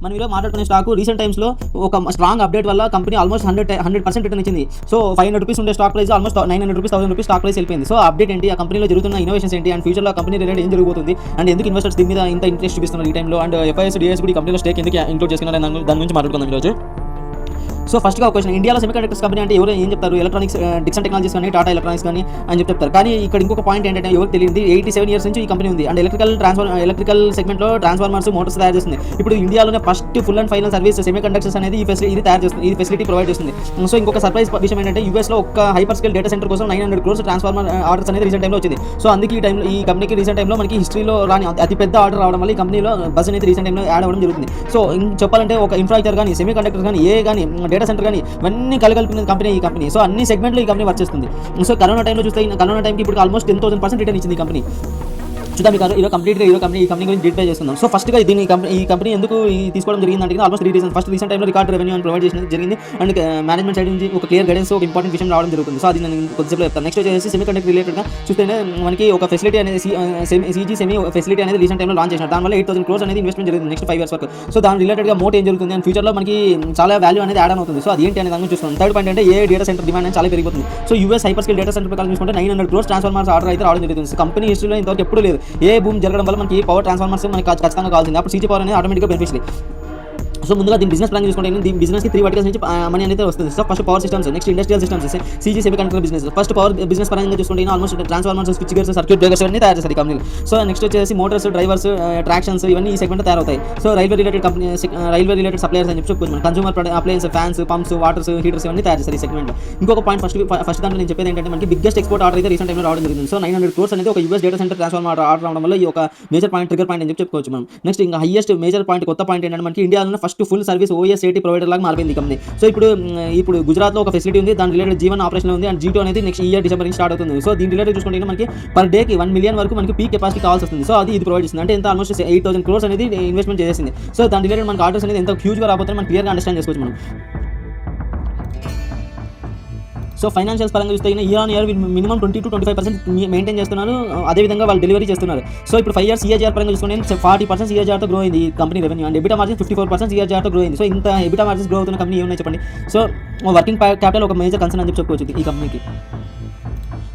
మనం ఈరోజు మాట్లాడుకునే స్టాక్ రీసెంట్ టైమ్స్లో ఒక స్ట్రాంగ్ అప్డేట్ వల్ల కంపెనీ ఆల్మోస్ట్ 100% రిటర్న్ ఇచ్చింది. సో 500 రూపీస్ ఉండే stock price almost 900 rupees 1000 rupees stock price వెళ్ళిపోయింది. సో అప్డేట్ ఏంటి, ఆ కంపెనీలో జరుగుతున్న ఇన్నోవేషన్స్ ఏంటి, అండ్ ఫ్యూచర్లో కంపెనీ రిలేటెడ్ ఏం జరుగుతుంది, అండ్ ఎందుకు ఇన్వెస్టర్స్ దీని మీద ఇంత ఇంట్రెస్ట్ చూపిస్తున్నారు ఈ టైంలో, అండ్ FIS DIS కూడా ఈ కంపెనీలో స్టేక్ ఎందుకు ఇంక్లూడ్ చేసుకున్నారు దాని గురించి మాట్లాడుకుందాం ఈరోజు. సో ఫస్ట్గా ఒక క్వశ్చన్, ఇండియాలో సెమీకండక్టర్స్ కంపెనీ అంటే ఎవరు ఏం చెప్తారు, ఎలక్ట్రానిక్స్ డిక్సన్ టెక్నాలజీస్ కానీ టాటా ఎలక్ట్రానిక్స్ కానీ అని చెప్తారు. కానీ ఇక్కడ ఇంకొక పాయింట్ ఏంటంటే ఎవరికి తెలియదు, 87 years నుంచి ఈ కంపెనీ ఉంది అండ్ ఎలక్ట్రికల్ సెగ్మెంట్లో ట్రాన్స్ఫార్మర్స్ మోటార్స్ తయారు చేస్తుంది. ఇప్పుడు ఇండియాలోనే first full and final service semiconductors అనేది ఇది తయారు చేస్తుంది, ఇది ఫెసిలిటీ ప్రొవైడ్ చేస్తుంది. సో ఇంకొక సర్ప్రైజ్ విషయం ఏంటంటే యూఎస్లో ఒక హైపర్ స్కేల్ డేటా సెంటర్ కోసం 900 crores ట్రాన్స్ఫార్మర్ ఆర్డర్స్ అనేది రీసెంట్ టైంలో వచ్చింది. సో అందుకే ఈ కంపెనీకి రీసెంట్ టైంలో మనకి హిస్టరీలో రాని అతి పెద్ద ఆర్డర్ రావడం వల్ల ఈ కంపెనీలో బస్ అనేది రీసెంట్ టైంలో యాడ్ అవ్వడం జరుగుతుంది. సో చెప్పాలంటే ఒక ఇన్ఫ్రాస్ట్రక్చర్ కానీ సెమీకండక్టర్స్ కానీ కానీ డేటా సెంటర్ కానీ అన్ని కలగలిపిన కంపెనీ ఈ కంపెనీ. సో అన్ని సెగ్మెంట్లో ఈ కంపెనీ వర్క్ చేస్తుంది. సో కరోనా టైంలో చూస్తే కరోనా టైంకి ఇప్పుడు ఆల్మోస్ట్ 10,000% రిటర్న్ ఇచ్చింది ఈ కంపెనీ. చూద్దాం ఈ కంపెనీ గురించి డీటెయిల్ చేస్తున్నాం. సో ఫస్ట్గా ఈ కంపెనీ ఎందుకు తీసుకోవడం జరిగిందంటే ఆల్మోస్ట్ 3 reasons. ఫస్ట్ రీసెంట్ టైంలో రికార్డ్ రెవెన్యూ అని ప్రొవైడ్ చేసిన జరిగింది అండ్ మేనేజ్మెంట్ సైడ్ నుంచి ఒక క్లియర్ గైడెన్స్ ఒక ఇంపార్టెంట్ విషయం రావడం జరుగుతుంది. సో అది నేను కొద్దిసేపు చెప్తాను. నెక్స్ట్ వచ్చేసి సెమీకండక్టర్ రిలేటెడ్గా చూస్తే మనకి ఒక ఫెసిలిటీ అనేది CG సెమీ ఫెసిలిటీ అనేది రీసెంట్ టైంలో లాంచ్ చేసినారు. దానివల్ల 8,000 crores అనేది ఇన్వెస్ట్మెంట్ జరిగింది నెక్స్ట్ 5 years వరకు. సో దాని రిలేటెడ్గా మోట్ ఏం జరుగుతుంది అండ్ ఫ్యూచర్లో మనకి చాలా వాల్యూ అనేది యాడ్ అవుతుంది. సో అది ఏంటి అనేది దాన్ని చూస్తాం. థర్డ్ పాయింట్ అంటే డేటా సెంటర్ డిమాండ్ అనేది చాలా పెరిగిపోతుంది. So US hyper scale data centre ప్రకారం చూసుకుంటే 900 crores ట్రాన్స్ఫార్మర్స్ ఆర్డర్ అయితే రావడం జరుగుతుంది. సో కంపెనీ హిస్టరీలో ఇంతవరకు ఎప్పుడు లేదు. బూమ్ జరగడం వల్ల మనకి పవర్ ట్రాన్స్ఫార్మర్స్ మనకి ఖచ్చితంగా కావాల్సింది. అప్పుడు CG పవర్ అనేది ఆటోమేటిక్గా బెనిఫిషియల్. సో ముందుగా దీని బిజినెస్ ప్లాన్ చూసుకుంటే దీని బిజినెస్కి 3 verticals నుంచి మనీ అనేది వస్తుంది. So first power systems, next industrial systems, CG semiconductor business. First power business పరంగా చూసుకుంటే almost transformers, switch gears, circuit breakers అన్ని తయారు చేస్తారు ఈ కంపెనీలు. సో నెక్స్ట్ వచ్చేసి మోటార్స్, డ్రైవర్స్, ట్రాక్షన్స్ ఇవన్నీ ఈ సెగ్మెంట్ తయారవుతాయి. సో రైల్వే రిలేటెడ్ సప్లయర్స్ అని చెప్పుకోవచ్చు. మనం consumer appliances, fans, pumps, waters, heaters ఇవన్నీ తయారు చేస్తారు ఈ సెగ్మెంట్. ఇంకొక పాయింట్ ఫస్ట్ దాంట్లో నేను చెప్పేది ఏంటంటే మనకి బిగ్గెస్ట్ ఎక్స్పోర్ట్ ఆర్డర్ అయితే రీసెంట్ టైంలో రావడం జరిగింది. సో 900 crores అనేది ఒక US data centre transformer order రావడం వల్ల ఈ ఒక మేజర్ పాయింట్, ట్రిగర్ పాయింట్ అని చెప్పుకోవచ్చు మనం. నెక్స్ట్ ఇంకా హైయెస్ట్ మేజర్ పాయింట్, కొత్త పాయింట్ ఏంటంటే మనకి ఇండియాలో first full service OSAT provider లాగా మారిపోయింది ఈ కంపెనీ. సో ఇప్పుడు గుజరాత్లో ఒక ఫెసిలిటీ ఉంది, దాని రిలేటెడ్ G1 ఆపరేషన్ ఉంది అండ్ G2 అనేది నెక్స్ట్ ఇయర్ డిసెంబర్ నుంచి స్టార్ట్ అవుతుంది. సో దీని రిలేటెడ్ చూసుకుంటే మనకి పర్ డేకి 1 million వరకు మనకి పీక్ కెపాసిటీ కావాల్సి వస్తుంది. సో ఇది ప్రొవైడ్ చేస్తుంది. అంటే ఎంత ఆల్మోస్ట్ 8,000 crores అనేది ఇన్వెస్ట్మెంట్ చేసింది. సో దాని రిలేటెడ్ మనకి ఆర్డర్స్ అనేది ఎంత హ్యూజ్గా రాబోతుందో మనం క్లియర్గా అండర్స్టాండ్ చేసుకోవచ్చు మనం. సో ఫైనాన్షియల్స్ పరంగా చూస్తే year on year minimum 20 to 25% maintain చేస్తున్నారు. అదేవిధంగా వాళ్ళు డెలివరీ చేస్తున్నారు. సో ఇప్పుడు 5 years CAGR పరంగా చూసుకుంటే 40% CAGRతో గ్రో అయింది ఈ company revenue and EBITDA margin 54% CAGRతో గ్రో అయింది. సో ఇంత EBITDA మార్జిన్స్ గ్రో అవుతున్న కంపెనీ ఏమన్నా చెప్పండి. సో వర్కింగ్ క్యాపిటల్ ఒక మేజర్ కన్సర్న్ అని చెప్పుకోవచ్చు ఈ కంపెనీకి.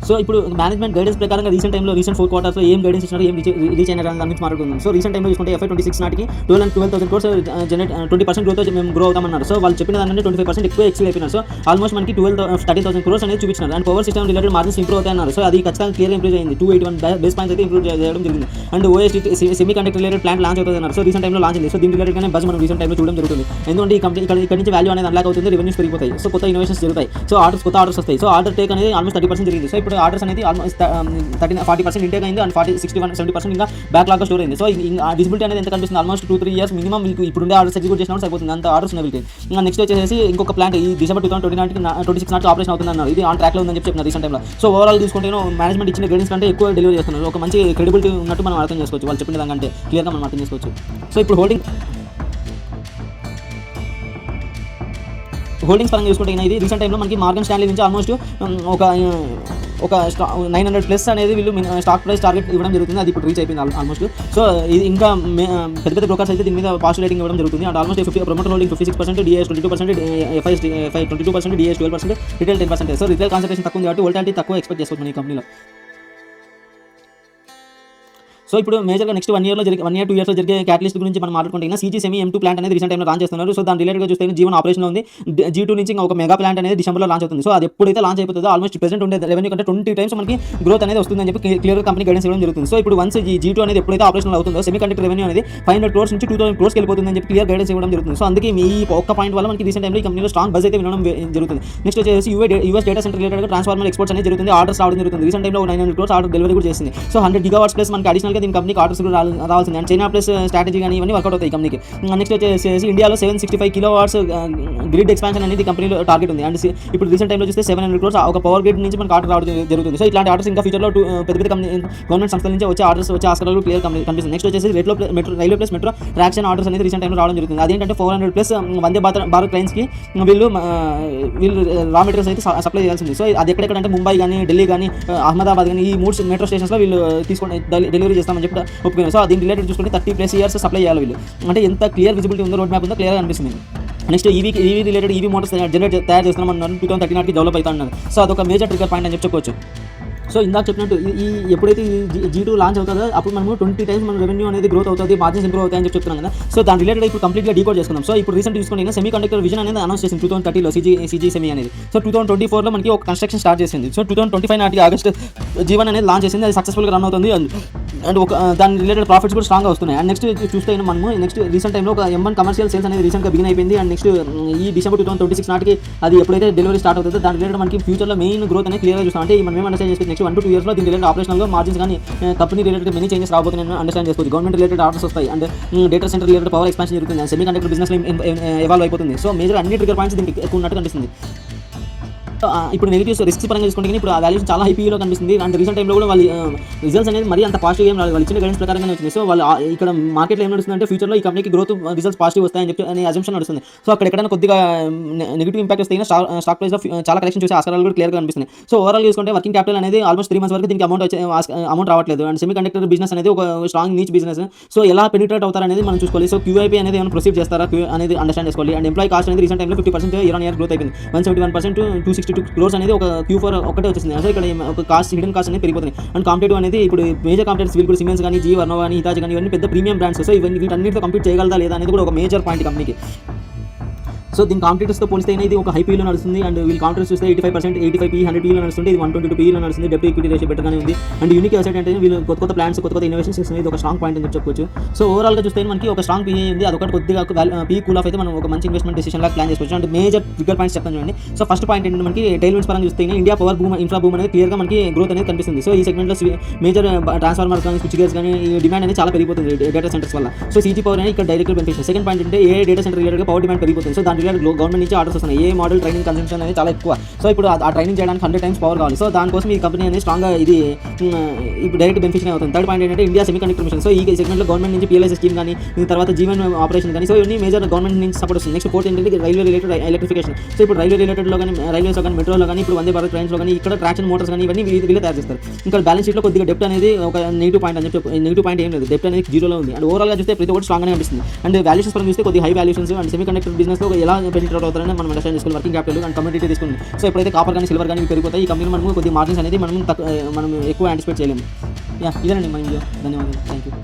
సో ఇప్పుడు మేనేజ్మెంట్ గైడెన్స్ ప్రకారంగా రీసెంట్ 4 quarters ఏం గైడెన్స్ ఇచ్చినారు, ఏం రీచ్ అయినారు దాని గురించి మాట్లాడుకుందాం. సో రీసెంట్ టైంలో చూసుకుంటే FY 26 నాటికి 12,000 crores జనరేట్ 20% గ్రోత్ మేము గ్రో అవుతామన్నారు. సో వాళ్ళు చెప్పిన దానికంటే 25% ఎక్కువ ఎక్సీల్ అయిపోయినారు. సో ఆల్మోస్ట్ మనకి 13,000 crores అనేది చూపించినారు and power system related margins improve అవుతాయన్నారు. సో అది ఖచ్చితంగా క్లియర్ ఇంప్రూవ్ అయింది. 281 బేస్ పాయింట్స్ అయితే ఇంప్రూవ్ చేయడం జరిగింది and semiconductor related plant launch అవుతుంది అన్నారు. సో రీసెంట్ టైంలో లాంచ్ అయింది. సో దీని రిలేటెడ్గానే బజ్ మనం రీసెంట్ టైంలో చూడడం జరుగుతుంది. ఎందుకంటే ఈ కంపెనీ ఇక్కడ నుంచి వాల్యూ అనేది అన్లాక్ అవుతుంది, రెవెన్యూస్ పెరిగిపోతాయి. సో కొత్త ఇన్నోవేషన్స్ జరుగుతాయి. సో కొత్త ఆర్డర్స్ వస్తాయి. సో ఆర్డర్ టేక్ అనేది ఆల్మోస్ట్ 30% జరిగింది. సో ఇప్పుడు ఆర్డర్స్ అనేది ఆల్మోస్ట్ 40% ఇంటేక్ అయింది అండ్ 70% ఇంకా బ్యాక్లాగ్ స్టోర్ అయింది. సో విజిబిలిటీ అనేది ఎంత కనిపిస్తుంది, ఆల్మోస్ట్ 2-3 years మినిమం మీకు ఇప్పుడుండే ఆర్డర్స్ ఎగ్జిక్యూట్ చేసినప్పుడు సరిపోతుంది, అంత ఆర్డర్స్ ఉన్నాయి వీళ్ళకి. ఇంకా నెక్స్ట్ వచ్చేసి ఇంకొక ప్లాంట్ ఈ డిసెంబర్ 2026 నాటికి ఆపరేషన్ అవుతుంది అన్నారు. ఇది ఆన్ ట్రాక్లో ఉందని చెప్పిన రీసెంట్ టైంలో. సో ఓవరాల్ తీసుకుంటే మేనేజ్మెంట్ ఇచ్చిన గైడెన్స్ కంటే ఎక్కువ డెలివరీ చేస్తున్నారు. ఒక మంచి క్రెడిబిలిటీ ఉన్నట్టు మనం అర్థం చేసుకోవచ్చు, వాళ్ళు చెప్పిన దానికంటే క్లియర్గా మనం అర్థం చేసుకోవచ్చు. సో ఇప్పుడు హోల్డింగ్స్ పరంగా చూసుకుంటే ఇది రీసెంట్ టైంలో మనకి మార్గన్ స్టాన్లీ నుంచి ఆల్మోస్ట్ ఒక 900+ అనేది వీళ్ళు స్టాక్ ప్రైస్ టార్గెట్ ఇవ్వడం జరుగుతుంది. అది ఇప్పుడు రీచ్ అయిపోయింది ఆల్మోస్ట్. సో ఇది ఇంకా పెద్ద బ్రోకర్స్ అయితే దీని మీద పాజిటివ్ రేటింగ్ ఇవ్వడం జరుగుతుంది and almost promoter holding 56%, DIS 22%, FI 22%, DIS 12%, retail 10%. So retail concentration తక్కువ ఉంది కాబట్టి వోల్టాలిటీ తక్కువ ఎక్స్పెక్ట్ చేసుకోవచ్చు మన ఈ కంపెనీలో. సో ఇప్పుడు మేజర్గా నెక్స్ట్ 1 year 2 years జరిగే క్యాటలిస్ట్ గురించి మనం మాట్లాడుకుంటే CG సెమీ M2 ప్లాంట్ అనేది రీసెంట్ టైంలో లాంచ్ చేస్తున్నారు. సో దాని రిలేటెడ్గా చూస్తే G1 ఆపరేషన్ ఉంది, G2 నుంచి ఒక మెగా ప్లాంట్ అనేది డిసెంబర్లో లాంచ్ అవుతుంది. సో అది ఎప్పుడైతే లాంచ్ అయిపోతుందో ఆల్మోస్ట్ ప్రెసెంట్ ఉండే రెవెన్యూ కంటే 20 times మనకి గ్రోత్ అనేది వస్తుందని చెప్పి క్లియర్ కంపెనీ గైడెన్స్ ఇవ్వడం జరుగుతుంది. సో ఇప్పుడు వన్స్ G2 అనేది ఎప్పుడైతే ఆపరేషన్ అవుతుందో సెమీకండక్టర్ రెవెన్యూ అనేది 500 crores నుంచి 2,000 crores వెళ్ళిపోతుందని చెప్పి క్లియర్ గైడెన్స్ ఇవ్వడం జరుగుతుంది. సో అందుకే ఈ ఒక్క పాయింట్ వల్ల మనకి రీసెంట్ టైంలో ఈ కంపెనీలో స్ట్రాంగ్ బజ్ అయితే వినడం జరుగుతుంది. నెక్స్ట్ వచ్చేసి US డేటా సెంటర్ రిలేటెడ్గా ట్రాన్స్ఫార్మర్ ఎక్స్పోర్ట్స్ అనేది జరుగుతుంది, ఆర్డర్స్ రావడం జరుగుతుంది. రీసెంట్ టైంలో 900 crores ఆర్డర్ డెలివరీ కూడా చేసింది. సో 100 gigawatts ప్లస్ మనకి అడిషనల్గా దీని కంపెనీకి ఆర్డర్స్ రావాల్సింది అండ్ చైనా ప్లస్ స్ట్రాటజీ కానీ ఇవన్నీ వర్కౌట్ అవుతాయి కంపెనీకి. నెక్స్ట్ వచ్చేసి ఇండియాలో 765 kilowatts గ్రిడ్ ఎక్స్పాన్షన్ అనేది కంపెనీలో టార్గెట్ ఉంది అండ్ ఇప్పుడు రీసెంట్ టైంలో చూస్తే 700 crores ఒక పవర్ గ్రిడ్ నుంచి మనకు ఆర్డర్ రావడం జరుగుతుంది. సో ఇట్లాంటి ఆర్డర్స్ ఇంకా ఫ్యూచర్లో పెద్ద గవర్నమెంట్ సంస్థల నుంచి వచ్చే ఆస్కారాలు క్లియర్ కనిపిస్తుంది. నెక్స్ట్ వచ్చేసి railway plus metro traction orders అనేది రీసెంట్ టైంలో రావడం జరుగుతుంది. అదేంటంటే 400+ వందే భారత్ ట్రైన్స్కి వీళ్ళు రా మెటీరియల్స్ అయితే సప్లై చేయాల్సింది. సో అది ఎక్కడెక్కడంటే ముంబై కానీ, ఢిల్లీ కానీ, అహ్మదాబాద్ కానీ ఈ 3 మెట్రో స్టేషన్స్లో వీళ్ళు తీసుకొని డెలివరీ చేస్తారు. చేస్తామని చెప్పి ఒప్పుకున్నారు. సో దీని రిలేటెడ్ చూసుకుంటే 30+ years సప్లై చేయాలి వీళ్ళు. అంటే ఎంత క్లియర్ విజిబిలిటీ ఉందో, రోడ్ మ్యాప్ ఉందో క్లియర్గా అనిపిస్తుంది. Next EV related EV Motors తయారు చేస్తున్నామన్నారు 2030 నాటికి డెవలప్ అవుతా అన్నారు. సో అదొక మేజర్ ట్రిగర్ పాయింట్ అని చెప్పుకోవచ్చు. సో ఇందాక చెప్పినట్టు ఎప్పుడైతే G2 లాంచ్ అవుతుందో అప్పుడు మనము 20 times మన రెవెన్యూ అనేది గ్రోత్ అవుతుంది, మార్జిన్స్ ఇంప్రూవ్ అవుతాయని చెప్తున్నాం కదా. సో దాని రిలేటెడ్ ఇప్పుడు కంప్లీట్గా డీకోడ్ చేసుకుందాం. సో ఇప్పుడు రీసెంట్ చూసుకుంటే సెమీకండక్టర్ విజన్ అనేది అనౌన్స్ చేసింది 2030లో సిజీ సెమీ అనేది. సో 2024లో మనకి ఒక కన్స్ట్రక్షన్ స్టార్ట్ చేసింది. సో 2025 నాటికి ఆగస్ట్ G1 అనేది లాంచ్ చేసింది. అది సక్సెస్ఫుల్గా రన్ అవుతుంది. అండ్ ఒక దాని రిలేటెడ్ ప్రాఫిట్స్ కూడా స్ట్రాంగ్గా వస్తున్నాయి. అండ్ నెక్స్ట్ చూస్తే మనము నెక్స్ట్ రీసెంట్ టైంలో ఒక M1 కమర్షియల్ సేల్స్ అనేది రీసెంట్గా బిగిన్ అయిపోయింది. అండ్ నెక్స్ట్ ఈ డిసెంబర్ 2026 నాటికి అది ఎప్పుడైతే డెలివరీ స్టార్ట్ అవుతుందో దాని రిలేటెడ్ మనకి ఫ్యూచర్లో మెయిన్ గ్రోత్ అనేది క్లియర్గా చూస్తాం. అంటే మనం అండర్స్టాండ్ చేసుకోవచ్చు నెక్స్ట్ 1 to 2 yearsలో దీని రిలేటెడ్ ఆపరేషనల్గా మార్జిన్స్ కానీ కంపెనీ రిలేటెడ్ మెనీ చేంజెస్ రాబోతున్నాయని అండర్స్టాండ్ చేసుకోవచ్చు. గవర్నమెంట్ రిలేటెడ్ ఆర్డర్స్ వస్తాయి. And data centre related power expansion జరుగుతుంది. అండ్ సెమీకండక్టర్ బిజినెస్లో ఎవాల్వ్ అయిపోతుంది. సో మేజర్ అన్ని ట్రిగర్ పాయింట్స్ దీనికి ఎక్కువ ఉన్నట్టు కనిపిస్తుంది. ఇప్పుడు నెగిటివ్స్ రిస్క్స్ పరంగా చూసుకుంటే ఇప్పుడు ఆ వాల్యూషన్ చాలా హైపీలో కనిపిస్తుంది. అండ్ రీసెంట్ టైంలో కూడా వాళ్ళ రిజల్ట్స్ అనేది మరీ అంత పాజిటివ్ ఏం రాలేదు. వాళ్ళు ఇచ్చిన గైడెన్స్ ప్రకారంగానే వచ్చింది. సో వాళ్ళు ఇక్కడ మార్కెట్లో ఏం నడుస్తుందంటే ఫ్యూచర్లో ఈ కంపెనీకి గ్రోత్ రిజల్ట్స్ పాజిటివ్ వస్తాయని చెప్పి అనే అజంప్షన్ నడుస్తుంది. సో అక్కడ ఎక్కడైనా కొద్దిగా నెగిటివ్ ఇంపాక్ట్ వస్తే స్టాక్ ప్రైస్లో చాలా కరెక్షన్ చూసే ఆస్కారాలు కూడా క్లియర్గా కనిపిస్తుంది. సో ఓవరాల్ చూసుకుంటే వర్కింగ్ క్యాపిటల్ అనేది ఆల్మోస్ట్ 3 months వరకు దీనికి అమౌంట్ రావట్లేదు. అండ్ సెమీకండక్టర్ బిజినెస్ అనేది ఒక స్ట్రాంగ్ నీచ్ బిజినెస్. సో ఎలా పెనిట్రేట్ అవుతారనేది మనం చూసుకోవాలి. సో QIP అనేది ఏమైనా ప్రొసీడ్ చేస్తారా అనేది అండర్స్టాండ్ చేసుకోవాలి. అండ్ ఎంప్లాయీ కాస్ట్ అనేది రీసెంట్ టైంలో 50% year-on-year గ్రోత్ అయిపోయింది. 171% to 262 crores అనేది ఒక Q4 ఒకటే వచ్చేసింది. సో ఇక్కడ ఒక కాస్ట్ హిడెన్ కాస్ట్ అనేది పెరిగిపోతుంది. అండ్ కాంపిటేటివ్ అనేది ఇప్పుడు మేజర్ కాంపిటేటర్స్ వీళ్ళు కూడా సిమెన్స్ కానీ జీ వర్నో కానీ హిటాచి కానీ ఇవన్నీ పెద్ద ప్రీమియం బ్రాండ్స్. సో ఇవన్నీ వీటన్నిటితో కంపీట్ చేయగలదా లేదా అనేది కూడా ఒక మేజర్ పాయింట్ కంపెనీకి. సో దీని కాంపిటేటర్స్తో పోలిస్తే ఇది ఒక హై పీలో నడుస్తుంది. అండ్ వీళ్ళు కాంపిటేటర్స్ చూస్తే 85%, 85P, 100Pలో నడుస్తుంది. ఇది 122Pలో నడుస్తుంది. డెబ్ట్ ఈక్విటీ రేషియో బెటర్గానే ఉంది. అండ్ యూనిక్ అసెట్ అంటే వీళ్ళు కొత్త ప్లాన్స్, కొత్త ఇన్నోవేషన్స్ చేస్తుంది. ఇది ఒక స్ట్రాంగ్ పాయింట్ అని చెప్పుకోవచ్చు. సో ఓవరాల్గా చూస్తే మనకి ఒక స్ట్రాంగ్ PE ఉంది. అదొకటి కొద్దిగా పీ కూల్ ఆఫ్ అయితే మనం ఒక మంచి ఇన్వెస్ట్మెంట్ డిసిషన్ లాగా ప్లాన్ చేసుకోవచ్చు. అండ్ మేజర్ ట్రిగర్ పాయింట్స్ చెప్తాను చూడండి. సో ఫస్ట్ పాయింట్ ఏంటంటే మనకి టైల్మెంట్స్ పరంగా చూస్తే India power boom, infra boom అనేది క్లియర్గా మనకి గ్రోత్ అనేది కనిపిస్తుంది. సో ఈ సెగ్మెంట్లో మేజర్ ట్రాన్స్ఫార్మర్స్ కానీ స్విచ్ గేర్స్ కానీ ఈ డిమాండ్ అనేది చాలా పెరిగిపోతుంది డేటా సెంటర్స్ వల్ల. సో CG పవర్ అనేది ఇక్కడ డైరెక్ట్ బెనిఫిట్. సెకండ్ పాయింట్ అంటే ఏ డేటా సెంటర్ రిలేటెడ్గా పవర్ డిమాండ్ పెరిగిపోతుంది. సో దాని రిలేటెడ్ గవర్నమెంట్ నుంచి ఆర్డర్స్ వస్తున్నాయి. ఏ మోడల్ ట్రైనింగ్ కన్సంప్షన్ అనేది చాలా ఎక్కువ. సో ఇప్పుడు ఆ ట్రైనింగ్ చేయడానికి 100 times పవర్ కావాలి. సో దానికోసం ఈ కంపెనీ అనేది స్ట్రాంగ్గా ఇది ఇప్పుడు డైరెక్ట్ బెనిఫిట్ అవుతుంది. థర్డ్ పాయింట్ ఏంటంటే ఇండియా సెమీకండక్టర్ మిషన్. సో ఈ సెగ్మెంట్లో గవర్నమెంట్ నుంచి PLI స్కీమ్ కానీ తర్వాత G1 ఆపరేషన్ కానీ సో ఇవన్నీ మేజర్ గవర్నమెంట్ నుంచి సపోర్ట్ వస్తుంది. నెక్స్ట్ ఫోర్త్ ఏంటంటే రైల్వే రిలేటెడ్ ఎలక్ట్రిఫికేషన్. సో ఇప్పుడు రైల్వే రిలేటెడ్లో కానీ రైల్వేస్లో కానీ మెట్రోలో కానీ ఇప్పుడు వందే భారత్ ట్రైన్స్లో కానీ ఇక్కడ ట్రాక్షన్ మోటార్స్ కానీ ఇవన్నీ వీళ్ళే తయారు చేస్తారు. ఇంకా బ్యాలెన్స్ షీట్లో కొద్దిగా డెప్ట్ అనేది ఒక నెగిటివ్ పాయింట్ అని చెప్పి నెగిటివ్ పాయింట్ ఏం లేదు. డెప్ట్ అనేది 0లో ఉంది. అండ్ ఓవరాల్గా చూస్తే ప్రతి ఒక్కటి స్ట్రాంగ్గానే అనిపిస్తుంది. అండ్ వాల్యూషన్స్ పరంగా చూస్తే కొద్దిగా హై వాల్యూషన్స్. అండ్ సెమీకండక్టర్ బిజినెస్లో ఎలా పెనిట్రేట్ అవుతారని మనం అండర్స్టాండ్ చేసుకోవాలి. వర్కింగ్ క్యాపిటల్ అండ్ కమ్యూనిటీ తీసుకుంది. సో ఎప్పుడైతే కాపర్ కానీ సిల్వర్ కానీ పెరిగిపోతాయి ఈ కంపెనీ మనము కొద్దిగా మార్జిన్స్ అనేది మనం ఎక్కువ యాంటిసిపేట్ చేయలేము. ఇదేనండి మన వీడియో. ధన్యవాదాలు. Thank you.